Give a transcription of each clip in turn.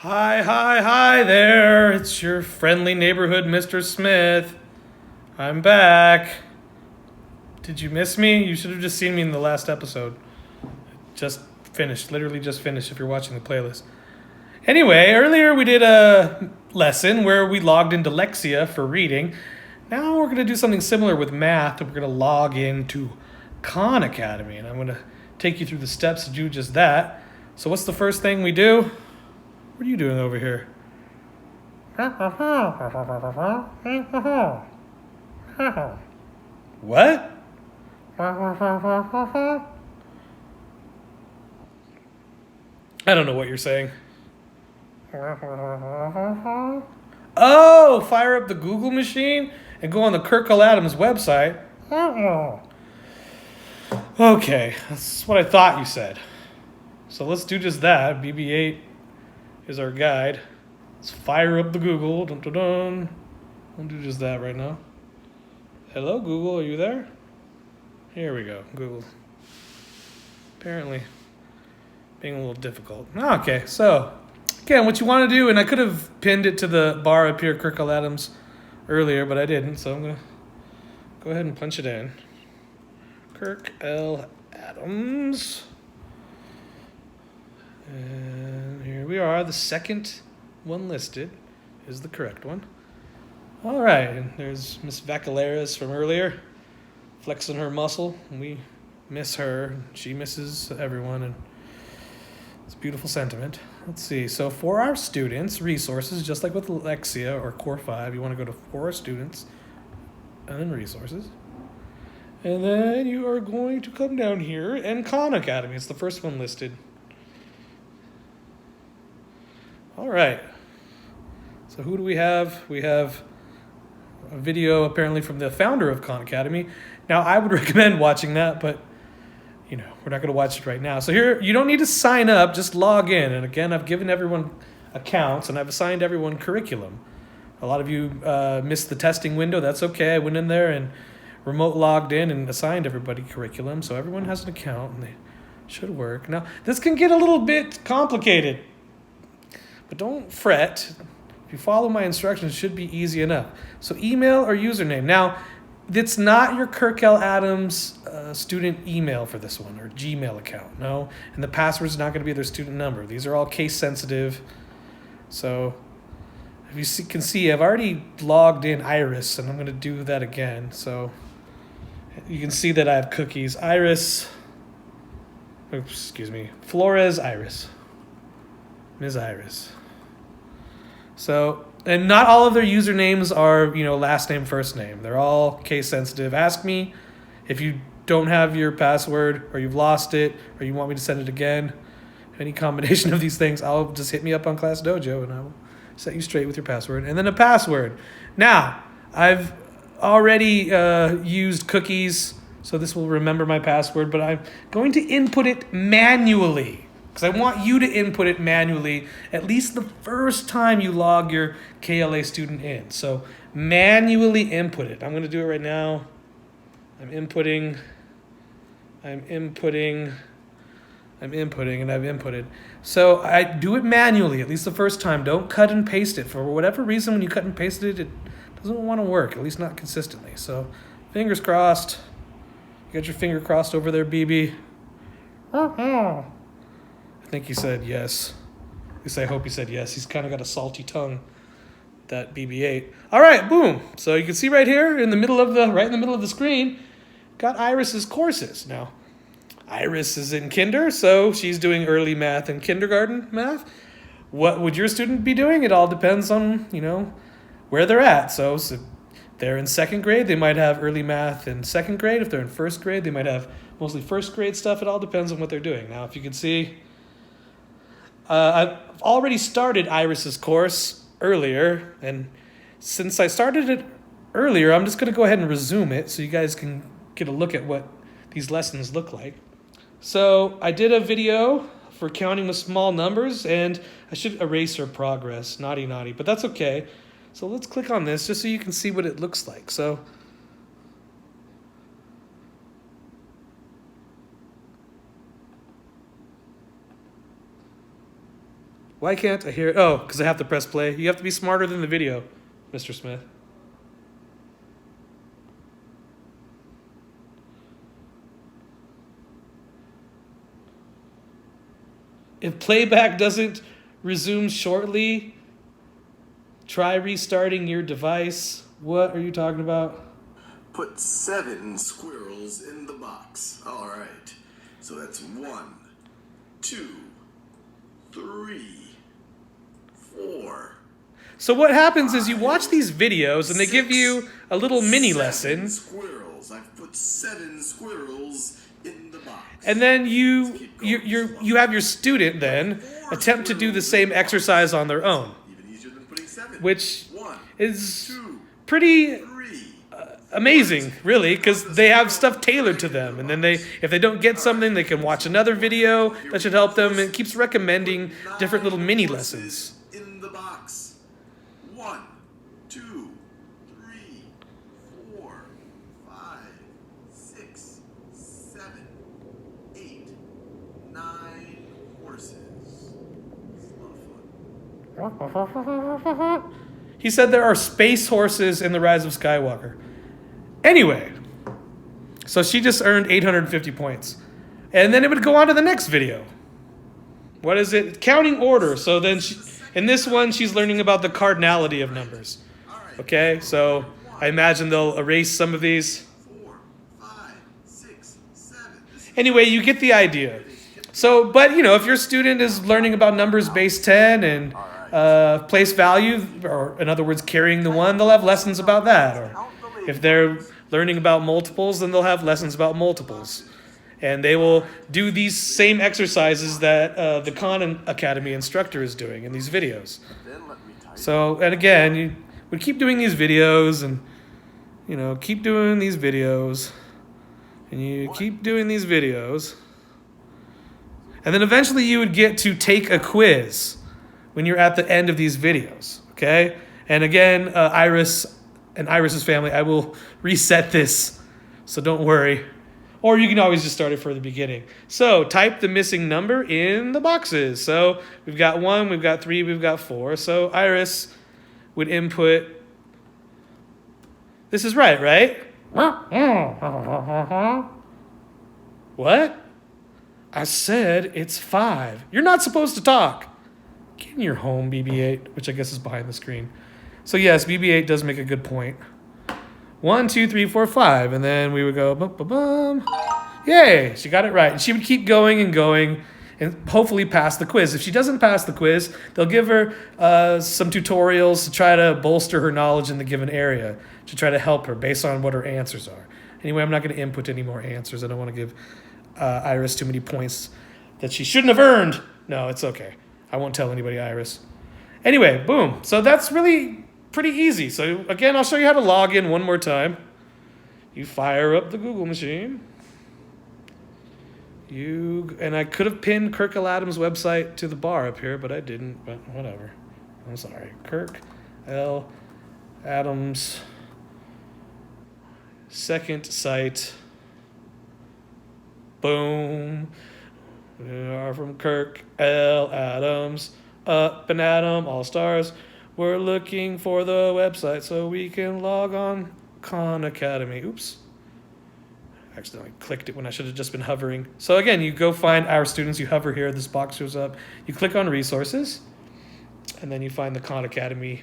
Hi there. It's your friendly neighborhood Mr. Smith. I'm back. Did you miss me? You should have just seen me in the last episode. Just finished, literally just finished if you're watching the playlist. Anyway, earlier we did a lesson where we logged into Lexia for reading. Now we're going to do something similar with math. We're going to log into Khan Academy, and I'm going to take you through the steps to do just that. So what's the first thing we do? What are you doing over here? What? I don't know what you're saying. Oh, fire up the Google machine and go on the Kirkle Adams website. Okay, that's what I thought you said. So let's do just that. BB-8 is our guide. Let's fire up the Google. Dun, dun, dun. We'll do just that right now. Hello, Google. Are you there? Here we go. Google. Apparently being a little difficult. Okay, so again, what you want to do, and I could have pinned it to the bar up here, Kirkle Adams, earlier, but I didn't. So I'm going to go ahead and punch it in. Kirk L. Adams. And here we are. The second one listed is the correct one. All right, and there's Miss Vacaleras from earlier, flexing her muscle. We miss her. She misses everyone, and it's a beautiful sentiment. Let's see. So for our students, resources, just like with Lexia or Core 5, you want to go to For Our Students and then Resources. And then you are going to come down here, and Khan Academy. It's the first one listed. All right. So who do we have? We have a video apparently from the founder of Khan Academy. Now, I would recommend watching that, but we're not going to watch it right now. So here, you don't need to sign up, just log in. And again, I've given everyone accounts, and I've assigned everyone curriculum. A lot of you missed the testing window. That's okay. I went in there and remote logged in and assigned everybody curriculum. So everyone has an account, and they should work. Now, this can get a little bit complicated, but don't fret. If you follow my instructions, it should be easy enough. So email or username. Now, it's not your Kirkle Adams student email for this one or Gmail account. No, and the password's not going to be their student number. These are all case sensitive. So if you can see, I've already logged in Iris, and I'm going to do that again. So you can see that I have cookies. Flores Iris. Ms. Iris. So, and not all of their usernames are, last name, first name. They're all case sensitive. Ask me if you don't have your password or you've lost it or you want me to send it again. Any combination of these things, I'll just hit me up on Class Dojo and I will set you straight with your password. And then a password. Now, I've already used cookies, so this will remember my password, but I'm going to input it manually. Because I want you to input it manually at least the first time you log your KLA student in. So manually input it. I'm going to do it right now. I'm inputting, and I've inputted. So I do it manually at least the first time. Don't cut and paste it. For whatever reason, when you cut and paste it, it doesn't want to work, at least not consistently. So fingers crossed. You got your finger crossed over there, BB? I think he said yes. At least I hope he said yes. He's kind of got a salty tongue, that BB-8. All right, boom. So you can see right here in the middle of the screen, got Iris's courses. Now, Iris is in kinder, so she's doing early math and kindergarten math. What would your student be doing? It all depends on, where they're at. So if they're in second grade, they might have early math in second grade. If they're in first grade, they might have mostly first grade stuff. It all depends on what they're doing. Now, if you can see, I've already started Iris's course earlier, and since I started it earlier, I'm just going to go ahead and resume it so you guys can get a look at what these lessons look like. So I did a video for counting with small numbers, and I should erase her progress. Naughty, but that's okay. So let's click on this just so you can see what it looks like. So Why can't I hear it? Oh, because I have to press play. You have to be smarter than the video, Mr. Smith. If playback doesn't resume shortly, try restarting your device. What are you talking about? Put 7 squirrels in the box. All right. So that's 1, 2, 3, 4. So what happens is you watch these videos and they give you a little mini 7 lesson. Squirrels. I've put 7 squirrels in the box. And then you have your student then attempt to do the same exercise on their own, Even easier than putting 7. which 1, is 2, pretty 3. amazing, really, because they have stuff tailored to them. And then if they don't get something, they can watch another video that should help them. And it keeps recommending different little mini lessons. In the box. 1, 2, 3, 4, 5, 6, 7, 8, 9 horses. It's a lot of fun. He said there are space horses in The Rise of Skywalker. Anyway, so she just earned 850 points. And then it would go on to the next video. What is it? Counting order. So then in this one, she's learning about the cardinality of numbers. Okay, so I imagine they'll erase some of these. 4, 5, 6, 7. Anyway, you get the idea. So, but if your student is learning about numbers base 10 and place value, or in other words, carrying the 1, they'll have lessons about that. Or if they're learning about multiples, then they'll have lessons about multiples. And they will do these same exercises that the Khan Academy instructor is doing in these videos. So, and again, you would keep doing these videos and, keep doing these videos. And you keep doing these videos. And then eventually you would get to take a quiz when you're at the end of these videos, okay? And again, Iris and Iris's family, I will reset this, so don't worry. Or you can always just start it from the beginning. So type the missing number in the boxes. So we've got 1, we've got 3, we've got 4. So Iris would input, this is right? What? I said it's 5. You're not supposed to talk. Get in your home, BB-8, which I guess is behind the screen. So yes, BB-8 does make a good point. 1, 2, 3, 4, 5. And then we would go, bum, bum, bum. Yay, she got it right. And she would keep going and going and hopefully pass the quiz. If she doesn't pass the quiz, they'll give her some tutorials to try to bolster her knowledge in the given area, to try to help her based on what her answers are. Anyway, I'm not going to input any more answers. I don't want to give Iris too many points that she shouldn't have earned. No, it's okay. I won't tell anybody, Iris. Anyway, boom. So that's really pretty easy. So again, I'll show you how to log in one more time. You fire up the Google machine. And I could have pinned Kirk L. Adams' website to the bar up here, but I didn't. But whatever. I'm sorry. Kirk L. Adams' second site. Boom. We are from Kirk L. Adams. Up and Adam, all stars. We're looking for the website so we can log on Khan Academy. Oops. Accidentally clicked it when I should have just been hovering. So again, you go find our students. You hover here. This box shows up. You click on resources. And then you find the Khan Academy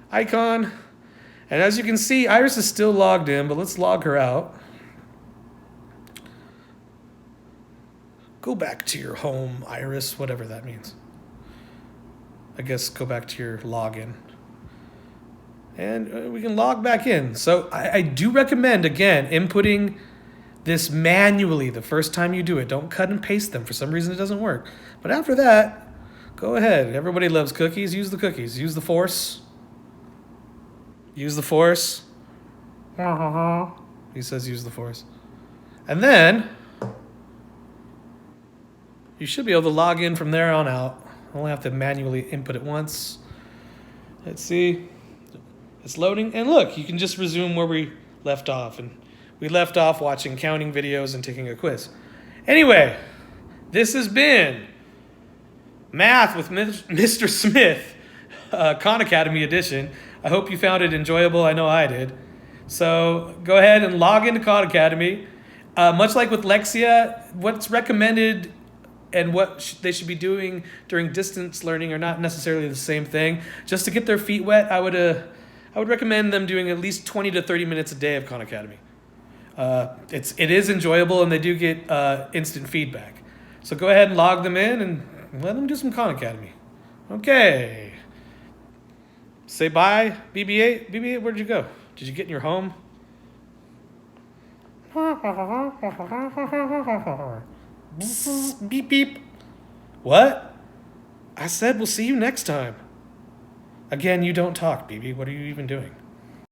icon. And as you can see, Iris is still logged in, but let's log her out. Go back to your home, Iris, whatever that means. I guess go back to your login. And we can log back in. So I do recommend, again, inputting this manually the first time you do it. Don't cut and paste them. For some reason, it doesn't work. But after that, go ahead. Everybody loves cookies. Use the cookies. Use the force. Use the force. He says use the force. And then you should be able to log in from there on out. Only have to manually input it once. Let's see. It's loading. And look, you can just resume where we left off. And we left off watching counting videos and taking a quiz. Anyway, this has been Math with Mr. Smith, Khan Academy edition. I hope you found it enjoyable. I know I did. So go ahead and log into Khan Academy. Much like with Lexia, what's recommended and what they should be doing during distance learning are not necessarily the same thing. Just to get their feet wet, I would recommend them doing at least 20 to 30 minutes a day of Khan Academy. It is enjoyable, and they do get instant feedback. So go ahead and log them in and let them do some Khan Academy. Okay. Say bye, BB-8. BB-8, where'd you go? Did you get in your home? Beep, beep. What? I said we'll see you next time. Again, you don't talk, BB. What are you even doing?